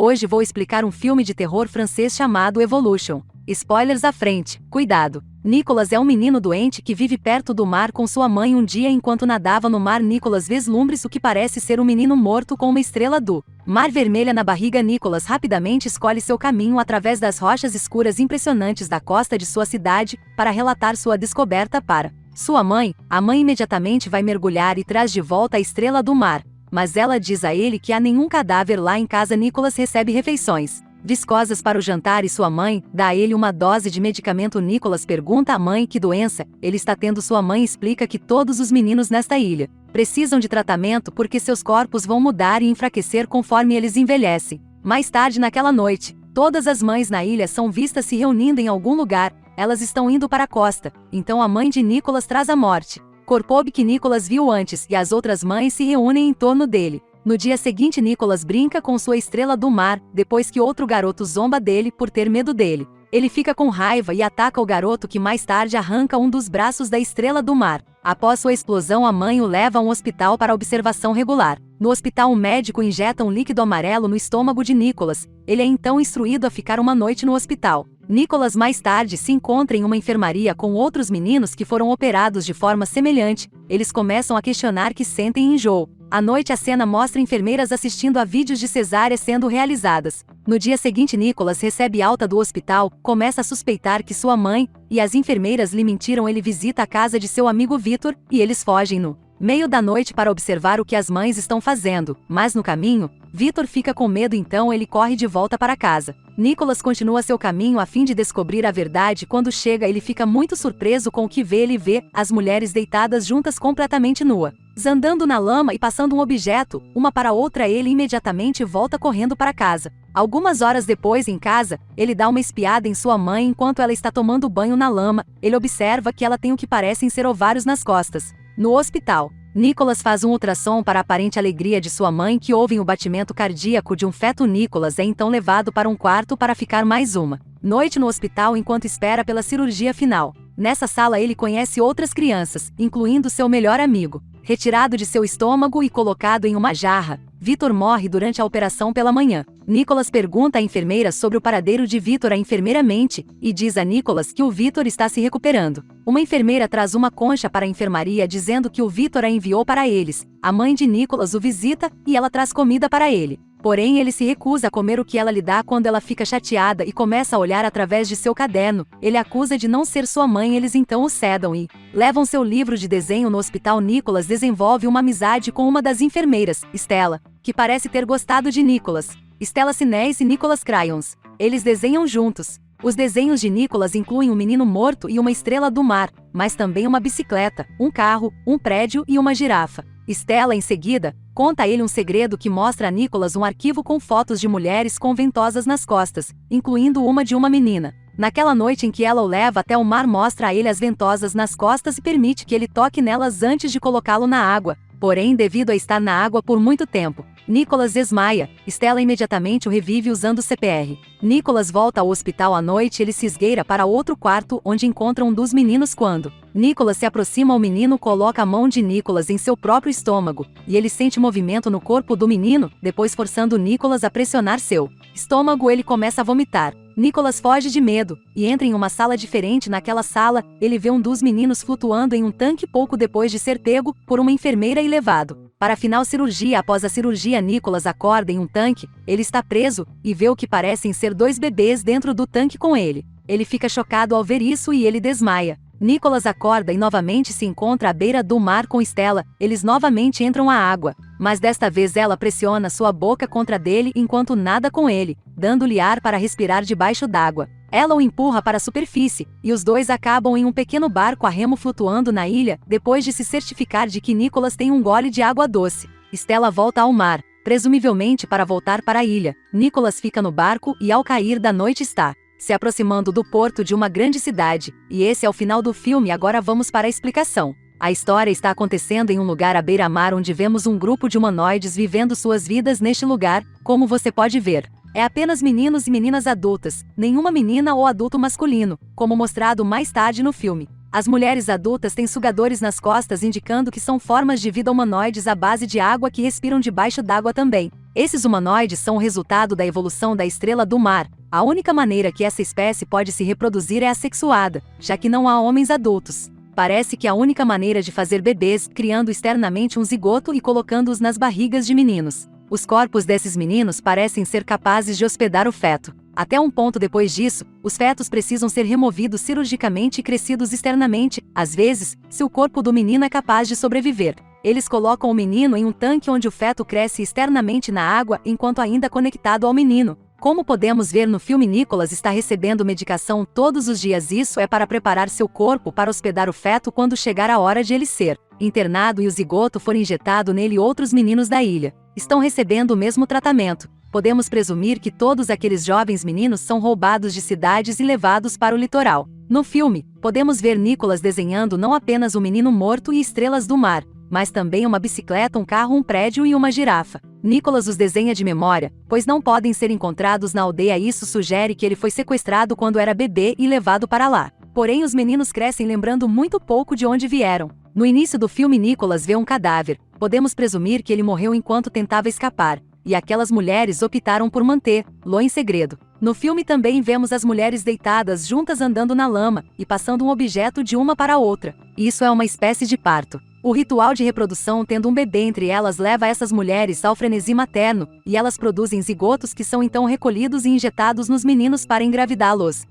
Hoje vou explicar um filme de terror francês chamado Evolution. Spoilers à frente, cuidado. Nicolas é um menino doente que vive perto do mar com sua mãe. Um dia, enquanto nadava no mar, Nicolas vislumbra o que parece ser um menino morto com uma estrela do mar vermelha na barriga. Nicolas rapidamente escolhe seu caminho através das rochas escuras impressionantes da costa de sua cidade para relatar sua descoberta para sua mãe. A mãe imediatamente vai mergulhar e traz de volta a estrela do mar, mas ela diz a ele que há nenhum cadáver lá em casa. Nicolas recebe refeições viscosas para o jantar e sua mãe dá a ele uma dose de medicamento. Nicolas pergunta à mãe que doença ele está tendo. Sua mãe explica que todos os meninos nesta ilha precisam de tratamento porque seus corpos vão mudar e enfraquecer conforme eles envelhecem. Mais tarde naquela noite, todas as mães na ilha são vistas se reunindo em algum lugar. Elas estão indo para a costa, então a mãe de Nicolas traz a morte Corpob que Nicolas viu antes e as outras mães se reúnem em torno dele. No dia seguinte, Nicolas brinca com sua estrela do mar, depois que outro garoto zomba dele por ter medo dele. Ele fica com raiva e ataca o garoto, que mais tarde arranca um dos braços da estrela do mar. Após sua explosão, a mãe o leva a um hospital para observação regular. No hospital, um médico injeta um líquido amarelo no estômago de Nicolas. Ele é então instruído a ficar uma noite no hospital. Nicolas mais tarde se encontra em uma enfermaria com outros meninos que foram operados de forma semelhante. Eles começam a questionar que sentem enjoo. À noite, a cena mostra enfermeiras assistindo a vídeos de cesárea sendo realizadas. No dia seguinte, Nicolas recebe alta do hospital, começa a suspeitar que sua mãe e as enfermeiras lhe mentiram. Ele visita a casa de seu amigo Victor e eles fogem no meio da noite para observar o que as mães estão fazendo, mas no caminho, Victor fica com medo, então ele corre de volta para casa. Nicolas continua seu caminho a fim de descobrir a verdade. Quando chega, ele fica muito surpreso com o que vê. Ele vê as mulheres deitadas juntas, completamente nuas, andando na lama e passando um objeto, uma para outra. Ele imediatamente volta correndo para casa. Algumas horas depois, em casa, ele dá uma espiada em sua mãe enquanto ela está tomando banho na lama. Ele observa que ela tem o que parecem ser ovários nas costas. No hospital, Nicolas faz um ultrassom para a aparente alegria de sua mãe, que ouvem o batimento cardíaco de um feto. Nicolas é então levado para um quarto para ficar mais uma noite no hospital enquanto espera pela cirurgia final. Nessa sala, ele conhece outras crianças, incluindo seu melhor amigo. Retirado de seu estômago e colocado em uma jarra, Victor morre durante a operação pela manhã. Nicolas pergunta à enfermeira sobre o paradeiro de Victor. A enfermeira mente e diz a Nicolas que o Victor está se recuperando. Uma enfermeira traz uma concha para a enfermaria dizendo que o Victor a enviou para eles. A mãe de Nicolas o visita e ela traz comida para ele. Porém, ele se recusa a comer o que ela lhe dá. Quando ela fica chateada e começa a olhar através de seu caderno, ele acusa de não ser sua mãe. Eles então o sedam e levam seu livro de desenho. No hospital, Nicolas desenvolve uma amizade com uma das enfermeiras, Stella, que parece ter gostado de Nicolas. Stella Sinés e Nicolas Crayons. Eles desenham juntos. Os desenhos de Nicolas incluem um menino morto e uma estrela do mar, mas também uma bicicleta, um carro, um prédio e uma girafa. Stella, em seguida, conta a ele um segredo que mostra a Nicolas um arquivo com fotos de mulheres com ventosas nas costas, incluindo uma de uma menina. Naquela noite em que ela o leva até o mar, mostra a ele as ventosas nas costas e permite que ele toque nelas antes de colocá-lo na água. Porém, devido a estar na água por muito tempo, Nicolas desmaia. Stella imediatamente o revive usando CPR. Nicolas volta ao hospital à noite. Ele se esgueira para outro quarto, onde encontra um dos meninos. Quando Nicolas se aproxima, o menino coloca a mão de Nicolas em seu próprio estômago, e ele sente movimento no corpo do menino. Depois, forçando Nicolas a pressionar seu estômago, ele começa a vomitar. Nicolas foge de medo e entra em uma sala diferente. Naquela sala, ele vê um dos meninos flutuando em um tanque pouco depois de ser pego por uma enfermeira e levado para a final cirurgia. Após a cirurgia, Nicolas acorda em um tanque. Ele está preso e vê o que parecem ser dois bebês dentro do tanque com ele. Ele fica chocado ao ver isso e ele desmaia. Nicolas acorda e novamente se encontra à beira do mar com Stella. Eles novamente entram à água, mas desta vez ela pressiona sua boca contra dele enquanto nada com ele, dando-lhe ar para respirar debaixo d'água. Ela o empurra para a superfície, e os dois acabam em um pequeno barco a remo flutuando na ilha. Depois de se certificar de que Nicolas tem um gole de água doce, Stella volta ao mar, presumivelmente para voltar para a ilha. Nicolas fica no barco e, ao cair da noite, está se aproximando do porto de uma grande cidade. E esse é o final do filme. Agora vamos para a explicação. A história está acontecendo em um lugar à beira-mar, onde vemos um grupo de humanoides vivendo suas vidas neste lugar. Como você pode ver, é apenas meninos e meninas adultas, nenhuma menina ou adulto masculino, como mostrado mais tarde no filme. As mulheres adultas têm sugadores nas costas indicando que são formas de vida humanoides à base de água que respiram debaixo d'água também. Esses humanoides são o resultado da evolução da estrela do mar. A única maneira que essa espécie pode se reproduzir é assexuada, já que não há homens adultos. Parece que a única maneira de fazer bebês, criando externamente um zigoto e colocando-os nas barrigas de meninos. Os corpos desses meninos parecem ser capazes de hospedar o feto. Até um ponto depois disso, os fetos precisam ser removidos cirurgicamente e crescidos externamente, às vezes, se o corpo do menino é capaz de sobreviver. Eles colocam o menino em um tanque onde o feto cresce externamente na água enquanto ainda conectado ao menino. Como podemos ver no filme, Nicholas está recebendo medicação todos os dias. Isso é para preparar seu corpo para hospedar o feto quando chegar a hora de ele ser internado e o zigoto for injetado nele. Outros meninos da ilha estão recebendo o mesmo tratamento. Podemos presumir que todos aqueles jovens meninos são roubados de cidades e levados para o litoral. No filme, podemos ver Nicholas desenhando não apenas um menino morto e estrelas do mar, mas também uma bicicleta, um carro, um prédio e uma girafa. Nicholas os desenha de memória, pois não podem ser encontrados na aldeia. Isso sugere que ele foi sequestrado quando era bebê e levado para lá. Porém, os meninos crescem lembrando muito pouco de onde vieram. No início do filme, Nicholas vê um cadáver. Podemos presumir que ele morreu enquanto tentava escapar, e aquelas mulheres optaram por mantê-lo em segredo. No filme também vemos as mulheres deitadas juntas andando na lama e passando um objeto de uma para outra. Isso é uma espécie de parto. O ritual de reprodução, tendo um bebê entre elas, leva essas mulheres ao frenesi materno, e elas produzem zigotos que são então recolhidos e injetados nos meninos para engravidá-los.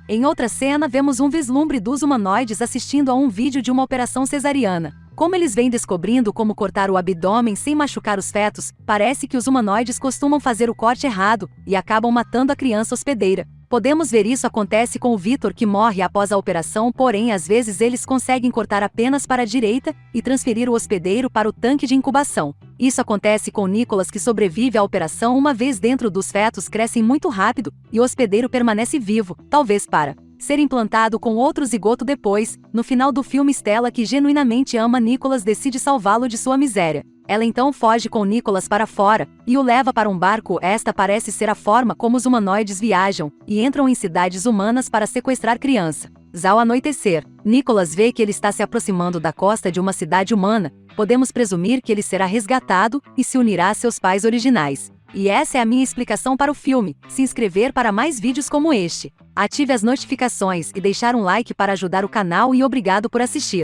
Em outra cena, vemos um vislumbre dos humanoides assistindo a um vídeo de uma operação cesariana. Como eles vêm descobrindo como cortar o abdômen sem machucar os fetos, parece que os humanoides costumam fazer o corte errado e acabam matando a criança hospedeira. Podemos ver isso acontece com o Victor, que morre após a operação, porém às vezes eles conseguem cortar apenas para a direita e transferir o hospedeiro para o tanque de incubação. Isso acontece com Nicholas, que sobrevive à operação. Uma vez dentro dos fetos, crescem muito rápido e o hospedeiro permanece vivo, talvez para ser implantado com outro zigoto depois. No final do filme, Stella, que genuinamente ama Nicholas, decide salvá-lo de sua miséria. Ela então foge com Nicholas para fora e o leva para um barco. Esta parece ser a forma como os humanoides viajam e entram em cidades humanas para sequestrar criança. Ao anoitecer, Nicholas vê que ele está se aproximando da costa de uma cidade humana. Podemos presumir que ele será resgatado e se unirá a seus pais originais. E essa é a minha explicação para o filme. Se inscrever para mais vídeos como este. Ative as notificações e deixar um like para ajudar o canal, e obrigado por assistir.